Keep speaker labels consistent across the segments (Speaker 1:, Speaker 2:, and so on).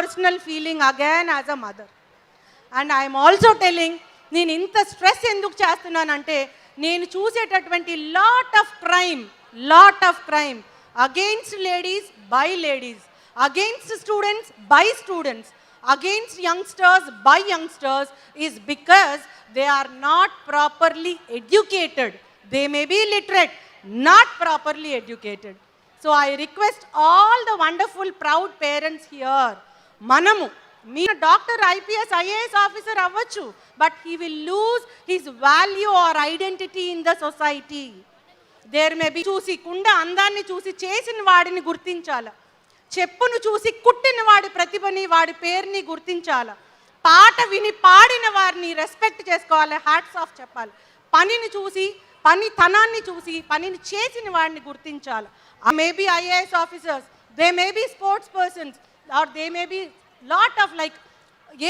Speaker 1: personal feeling again as a mother. And I am also telling, నేను ఇంత stress ఎందుకు చేస్తున్నానంటే నేను చూసేటటువంటి lot of crime against ladies by ladies, against students by students, against youngsters by youngsters is because they are not properly educated. They may be literate, not properly educated. So I request all the wonderful proud parents here, manamu మీ doctor IPS IAS officer అవ్వచ్చు, but he will lose his value or identity in the society. There may be చూసి కుండ అందాన్ని చూసి చేసిన వాడిని గుర్తించాల, చెప్పును చూసి కుట్టిన వాడి ప్రతిభని వాడి పేరుని గుర్తించాల, పాట విని పాడిన వారిని రెస్పెక్ట్ చేసుకోవాలి, హ్యాట్స్ ఆఫ్ చెప్పాలి, పనిని చూసి పనితనాన్ని చూసి పనిని చేసిన వాడిని గుర్తించాలి. May be IAS officers, they may be sports persons, or they may be lot of like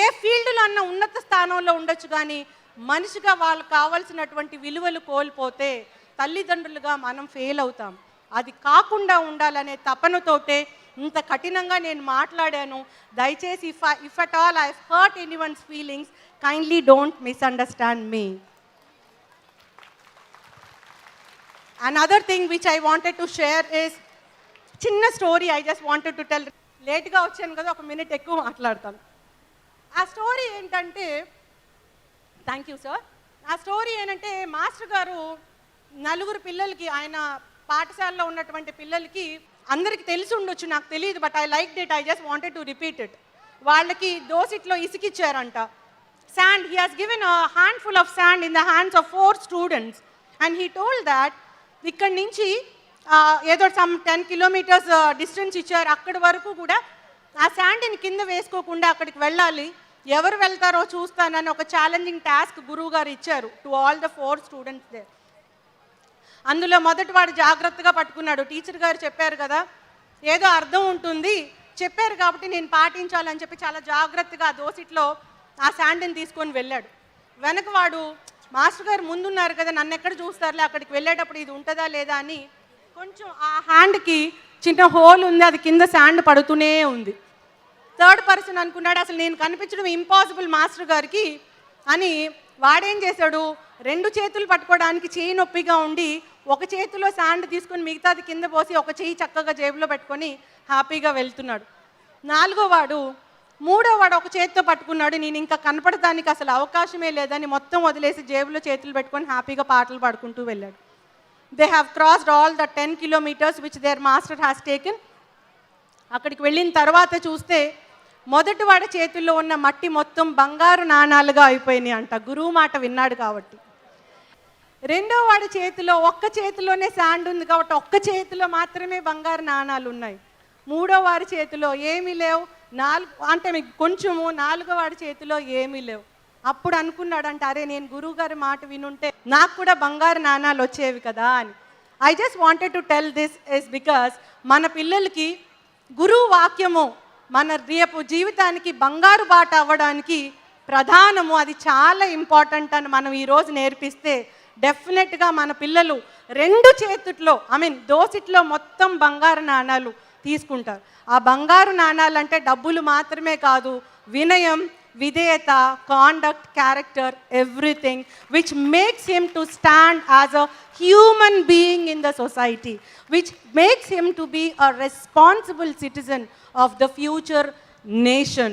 Speaker 1: a ఫీల్డ్లో అన్న ఉన్నత స్థానంలో ఉండొచ్చు, కానీ మనిషిగా వాళ్ళకి కావాల్సినటువంటి విలువలు కోల్పోతే తల్లిదండ్రులుగా మనం ఫెయిల్ అవుతాం. అది కాకుండా ఉండాలనే తపనతోటే ఇంత కఠినంగా నేను మాట్లాడాను. దయచేసి if at all I hurt anyone's feelings, kindly don't misunderstand me. Another thing which I wanted to share is చిన్న story I just wanted to tell. లేట్గా వచ్చాను కదా, ఒక మినిట్ ఎక్కువ మాట్లాడతాను. ఆ స్టోరీ ఏంటంటే, థ్యాంక్ యూ సార్. ఆ స్టోరీ ఏంటంటే మాస్టర్ గారు నలుగురు పిల్లలకి, ఆయన పాఠశాలలో ఉన్నటువంటి పిల్లలకి అందరికి తెలిసి ఉండొచ్చు, నాకు తెలియదు, but I like it, I just wanted to repeat it. వాళ్ళకి దోసిట్లో ఇసుకిచ్చారంట, sand. He has given a handful of sand in the hands of 4 students and he told that ఇక్కడి నుంచి ఏదో సమ్ 10 కిలోమీటర్స్ డిస్టెన్స్ ఇచ్చారు, అక్కడి వరకు కూడా ఆ శాండ్ని కింద వేసుకోకుండా అక్కడికి వెళ్ళాలి, ఎవరు వెళ్తారో చూస్తానని ఒక ఛాలెంజింగ్ టాస్క్ గురువు గారు ఇచ్చారు to all the 4 students they. అందులో మొదటి వాడు జాగ్రత్తగా పట్టుకున్నాడు. టీచర్ గారు చెప్పారు కదా, ఏదో అర్థం ఉంటుంది, చెప్పారు కాబట్టి నేను పాటించాలని చెప్పి చాలా జాగ్రత్తగా దోసిట్లో ఆ శాండ్ని తీసుకొని వెళ్ళాడు. వెనక వాడు మాస్టర్ గారు ముందున్నారు కదా, నన్ను ఎక్కడ చూస్తారులే, అక్కడికి వెళ్ళేటప్పుడు ఇది ఉంటుందా లేదా అని కొంచెం ఆ హ్యాండ్కి చిన్న హోల్ ఉంది, అది కింద శాండ్ పడుతూనే ఉంది. థర్డ్ పర్సన్ అనుకున్నాడు, అసలు నేను కనిపించడం ఇంపాసిబుల్ మాస్టర్ గారికి అని. వాడేం చేశాడు, 2 చేతులు పట్టుకోవడానికి చేయి నొప్పిగా ఉండి ఒక చేతిలో శాండ్ తీసుకొని మిగతాది కింద పోసి ఒక చేయి చక్కగా జేబులో పెట్టుకొని హ్యాపీగా వెళ్తున్నాడు. 4వ వాడు, 3వ వాడు ఒక చేతితో పట్టుకున్నాడు, నేను ఇంకా కనపడటానికి అసలు అవకాశమే లేదని మొత్తం వదిలేసి జేబులో చేతులు పెట్టుకొని హ్యాపీగా పాటలు పాడుకుంటూ వెళ్ళాడు. They have crossed all the 10 kilometers which there master has taken. అక్కడికి వెళ్ళిన తర్వాత చూస్తే మొదటి వాడి చేతుల్లో ఉన్న మట్టి మొత్తం బంగారు నాణాలుగా అయిపోయినాయి అంట, గురువు మాట విన్నాడు కాబట్టి. 2వ వాడి చేతిలో ఒక్క చేతిలోనే శాండ్ ఉంది కాబట్టి ఒక్క చేతిలో మాత్రమే బంగారు నాణాలు ఉన్నాయి. 3వ వాడి చేతిలో ఏమీ లేవు, 4 అంటే మీకు కొంచెము, 4వ వాడి చేతిలో ఏమీ లేవు. అప్పుడు అనుకున్నాడంట, అరే నేను గురువు గారి మాట వినుంటే నాకు కూడా బంగారు నాణాలు వచ్చేవి కదా అని. I just wanted to tell this is because మన పిల్లలకి గురువు వాక్యము మన రేపు జీవితానికి బంగారు బాట అవ్వడానికి ప్రధానము, అది చాలా ఇంపార్టెంట్ అని మనం ఈరోజు నేర్పిస్తే డెఫినెట్గా మన పిల్లలు 2 చేతుల్లో దోసిట్లో మొత్తం బంగారు నాణాలు తీసుకుంటారు. ఆ బంగారు నాణాలు అంటే డబ్బులు మాత్రమే కాదు, వినయం, విధేయత, conduct, character, everything which makes him to stand as a human being in the society, which makes him to be a responsible citizen of the future nation.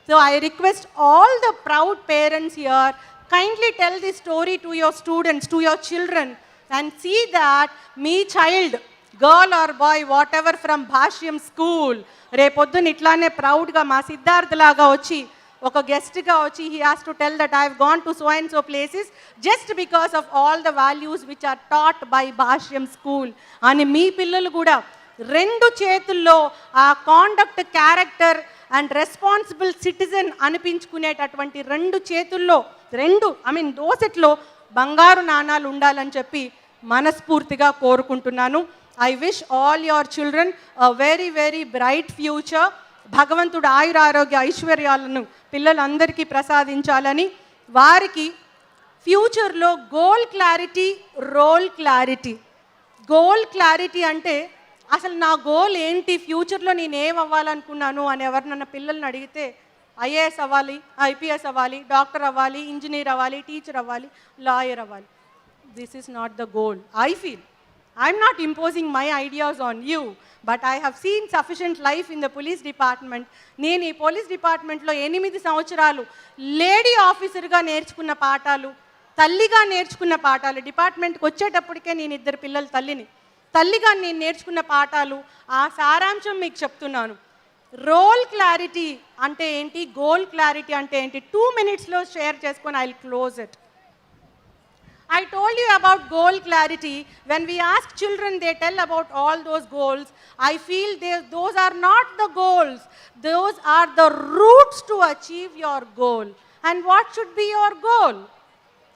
Speaker 1: So I request all the proud parents here, kindly tell this story to your students, to your children, and see that me child, girl or boy, whatever from Bhashyam school, రేపొద్దున ఇట్లానే ప్రౌడ్గా మా సిద్ధార్థ్ లాగా వచ్చి ఒక గెస్ట్గా వచ్చి he has to tell that I have gone to so and so places just because of all the values which are taught by Bhashyam school అని మీ పిల్లలు కూడా 2 చేతుల్లో ఆ conduct, character and responsible citizen అనిపించుకునేటటువంటి 2 చేతుల్లో దోసెట్లో బంగారు నాణాలు ఉండాలని చెప్పి మనస్ఫూర్తిగా కోరుకుంటున్నాను. I wish all your children a very very bright future. భగవంతుడు ఆయురారోగ్య ఐశ్వర్యాలను పిల్లలందరికీ ప్రసాదించాలని, వారికి ఫ్యూచర్లో goal clarity, role clarity. Goal clarity అంటే అసలు నా గోల్ ఏంటి, ఫ్యూచర్లో నేను ఏం అవ్వాలనుకున్నాను అని ఎవరినన్నా పిల్లల్ని అడిగితే ఐఏఎస్ అవ్వాలి, ఐపీఎస్ అవ్వాలి, డాక్టర్ అవ్వాలి, ఇంజనీర్ అవ్వాలి, టీచర్ అవ్వాలి, లాయర్ అవ్వాలి. This is not the goal. I feel I'm not imposing my ideas on you, but I have seen sufficient life in the police department. నేను ఈ పోలీస్ డిపార్ట్మెంట్లో 8 సంవత్సరాలు లేడీ ఆఫీసర్గా నేర్చుకున్న పాఠాలు, తల్లిగా నేర్చుకున్న పాఠాలు, డిపార్ట్మెంట్కి వచ్చేటప్పటికే నేను 2 పిల్లల తల్లిగా నేను నేర్చుకున్న పాఠాలు, ఆ సారాంశం మీకు చెప్తున్నాను. రోల్ క్లారిటీ అంటే ఏంటి, గోల్ క్లారిటీ అంటే ఏంటి, 2 minutesలో షేర్ చేసుకొని I will close it. I told you about goal clarity. When we ask children, they tell about all those goals. I feel those are not the goals. Those are the routes to achieve your goal. And what should be your goal?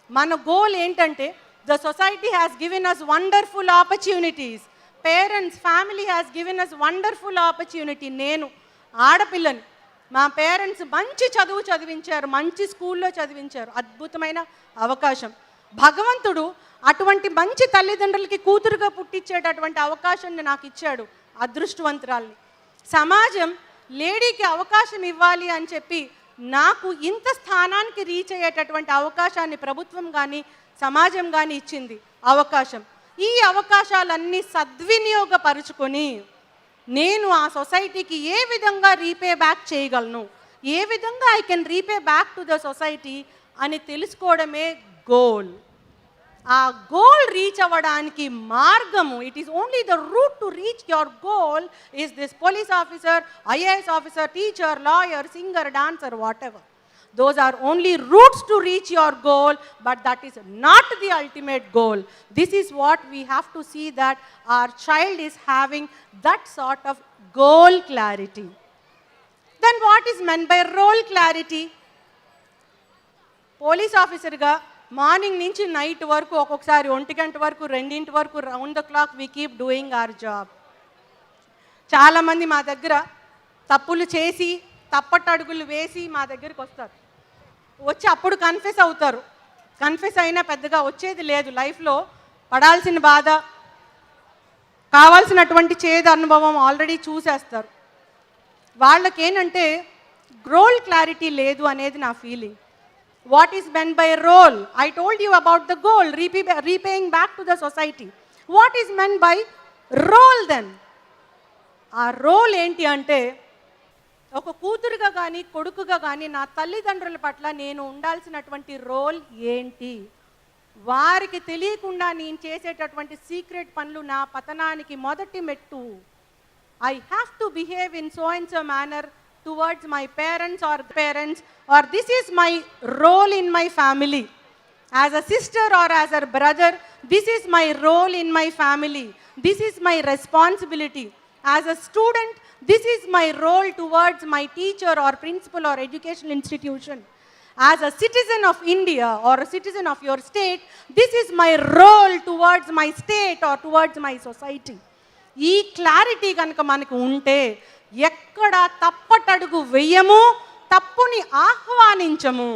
Speaker 1: Mana goal entante, the society has given us wonderful opportunities. Parents, family has given us wonderful opportunity. Nenu ఆడపిల్లని మా parents మంచి చదువు చదివించారు, మంచి స్కూల్లో చదివించారు, అద్భుతమైన అవకాశం. భగవంతుడు అటువంటి మంచి తల్లిదండ్రులకి కూతురుగా పుట్టించేటటువంటి అవకాశాన్ని నాకు ఇచ్చాడు, అదృష్టవంతురాల్ని. సమాజం లేడీకి అవకాశం ఇవ్వాలి అని చెప్పి నాకు ఇంత స్థానానికి రీచ్ అయ్యేటటువంటి అవకాశాన్ని ప్రభుత్వం కానీ సమాజం కానీ ఇచ్చింది అవకాశం. ఈ అవకాశాలన్నీ సద్వినియోగపరుచుకొని నేను ఆ సొసైటీకి ఏ విధంగా రీపే బ్యాక్ చేయగలను, ఏ విధంగా I can repay back to the society అని తెలుసుకోవడమే గోల్. ఆ గోల్ రీచ్ అవ్వడానికి మార్గము, it is only the route to reach your goal is this police officer, IAS officer, teacher, lawyer, singer, dancer, what ever. Those are only routes to reach your goal, but that is not the ultimate goal. This is what we have to see, that our child is having that sort of goal clarity. Then what is meant by role clarity? Police ఆఫీసర్గా morning నుంచి night వరకు, ఒక్కొక్కసారి 1 గంట వరకు, 2 గంటల వరకు, round the clock we keep doing our job. చాలామంది మా దగ్గర తప్పులు చేసి తప్పటడుగులు వేసి మా దగ్గరికి వస్తారు. వచ్చి అప్పుడు కన్ఫెస్ అవుతారు. కన్ఫెస్ అయినా పెద్దగా వచ్చేది లేదు. లైఫ్లో పడాల్సిన బాధ, కావాల్సినటువంటి చేదు అనుభవం ఆల్రెడీ చూసేస్తారు. వాళ్ళకేంటంటే రోల్ క్లారిటీ లేదు అనేది నా feeling. What is meant by role? I told you about the goal, repaying back to the society. What is meant by role then? ఆ రోల్ ఏంటి అంటే, ఒక కూతురుగా కానీ కొడుకుగా కానీ నా తల్లిదండ్రుల పట్ల నేను ఉండాల్సినటువంటి రోల్ ఏంటి, వారికి తెలియకుండా నేను చేసేటటువంటి సీక్రెట్ పనులు నా పతనానికి మొదటి మెట్టు. I have to behave in so and so manner towards my parents or this is my role in my family. As a sister or as a brother, this is my role in my family. This is my responsibility. As a student, this is my role towards my teacher or principal or educational institution. As a citizen of India or a citizen of your state, this is my role towards my state or towards my society. ఈ clarity కనుక మనకు ఉంటే ఎక్కడ తప్పటడుగు వెయ్యము, తప్పుని ఆహ్వానించము.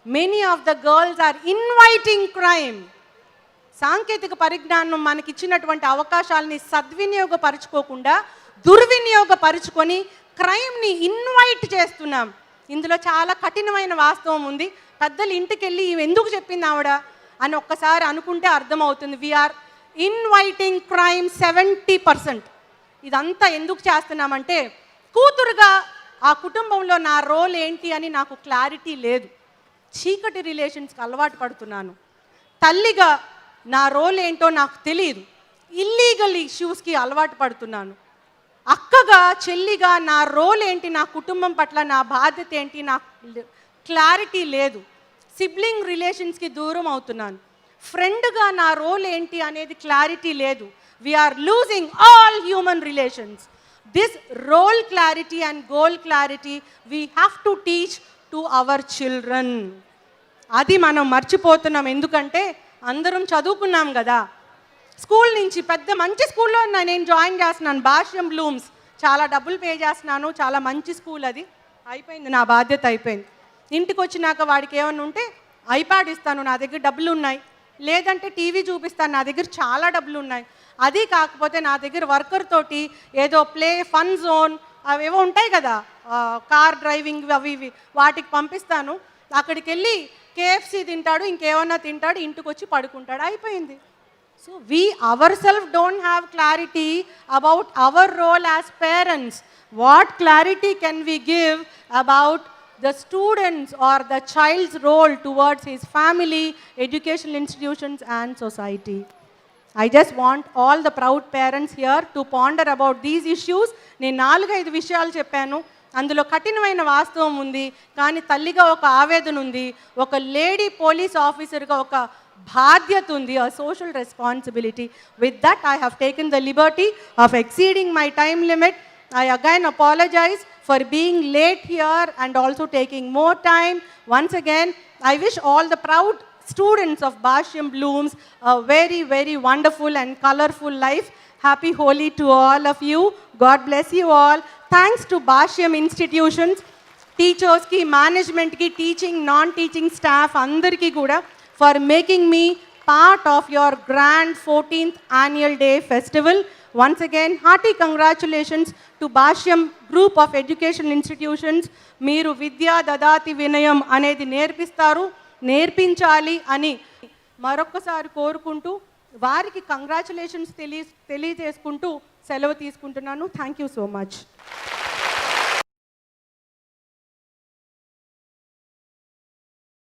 Speaker 1: Many of the girls are inviting crime. సాంకేతిక పరిజ్ఞానం మనకిచ్చినటువంటి అవకాశాలని సద్వినియోగపరుచుకోకుండా దుర్వినియోగపరుచుకొని క్రైమ్ని ఇన్వైట్ చేస్తున్నాం. ఇందులో చాలా కఠినమైన వాస్తవం ఉంది. పెద్దలు ఇంటికి వెళ్ళి ఎందుకు చెప్పింది ఆవిడ అని ఒక్కసారి అనుకుంటే అర్థమవుతుంది. We're inviting crime 70%. ఇదంతా ఎందుకు చేస్తున్నామంటే, కూతురుగా ఆ కుటుంబంలో నా రోల్ ఏంటి అని నాకు క్లారిటీ లేదు, చీకటి రిలేషన్స్కి అలవాటు పడుతున్నాను. తల్లిగా నా రోల్ ఏంటో నాకు తెలియదు, ఇల్లీగల్ ఇష్యూస్కి అలవాటు పడుతున్నాను. అక్కగా చెల్లిగా నా రోల్ ఏంటి, నా కుటుంబం పట్ల నా బాధ్యత ఏంటి నాకు క్లారిటీ లేదు. సిబ్లింగ్ రిలేషన్స్కి దూరం అవుతున్నాను. ఫ్రెండ్గా నా రోల్ ఏంటి అనేది క్లారిటీ లేదు. We're losing all human relations. This role clarity and goal clarity we have to teach to our children. అది మనం మర్చిపోతున్నాం. ఎందుకంటే అందరం చదువుకున్నాం కదా, స్కూల్ నుంచి పెద్ద మంచి స్కూల్లో నేను జాయిన్ చేస్తున్నాను, భాష్యం బ్లూమ్స్. చాలా డబ్బులు పే చేస్తున్నాను, చాలా మంచి స్కూల్ అది. అయిపోయింది, నా బాధ్యత అయిపోయింది. ఇంటికి వచ్చినాక వాడికి ఏమన్నా ఉంటే ఐప్యాడ్ ఇస్తాను, నా దగ్గర డబ్బులు ఉన్నాయి. లేదంటే టీవీ చూపిస్తాను, నా దగ్గర చాలా డబ్బులు ఉన్నాయి. అది కాకపోతే నా దగ్గర వర్కర్ తోటి ఏదో ప్లే ఫన్ జోన్ అవేవో ఉంటాయి కదా, కార్ డ్రైవింగ్ అవి ఇవి, వాటికి పంపిస్తాను. అక్కడికి వెళ్ళి కేఎఫ్సి తింటాడు, ఇంకేమన్నా తింటాడు, ఇంటికి వచ్చి పడుకుంటాడు, అయిపోయింది. So we ourselves don't have clarity about our role as parents. What clarity can we give about the students or the child's role towards his family, educational institutions and society? I just want all the proud parents here to ponder about these issues. నేను 4-5 విషయాలు చెప్పాను, అందులో కఠినమైన వాస్తవం ఉంది, కానీ తల్లిగా ఒక ఆవేదన ఉంది, ఒక లేడీ పోలీస్ ఆఫీసర్గా ఒక బాధ్యత ఉంది, a social responsibility. With that, I have taken the liberty of exceeding my time limit. I again apologize for being late here and also taking more time. Once again, I wish all the proud students of Basham Blooms a very, very wonderful and colorful life. Happy Holi to all of you. God bless you all. Thanks to Basham institutions, teachers ki, management ki, teaching, non-teaching staff, andarki kuda, for making me part of your grand 14th annual day festival. Once again, hearty congratulations to Basham Group of Education Institutions. మీరు విద్యా దదాతి వినయం అనేది నేర్పిస్తారు, నేర్పించాలి అని మరొక్కసారి కోరుకుంటూ వారికి కంగ్రాచులేషన్స్ తెలియజేసుకుంటూ సెలవు తీసుకుంటున్నాను. Thank you so much.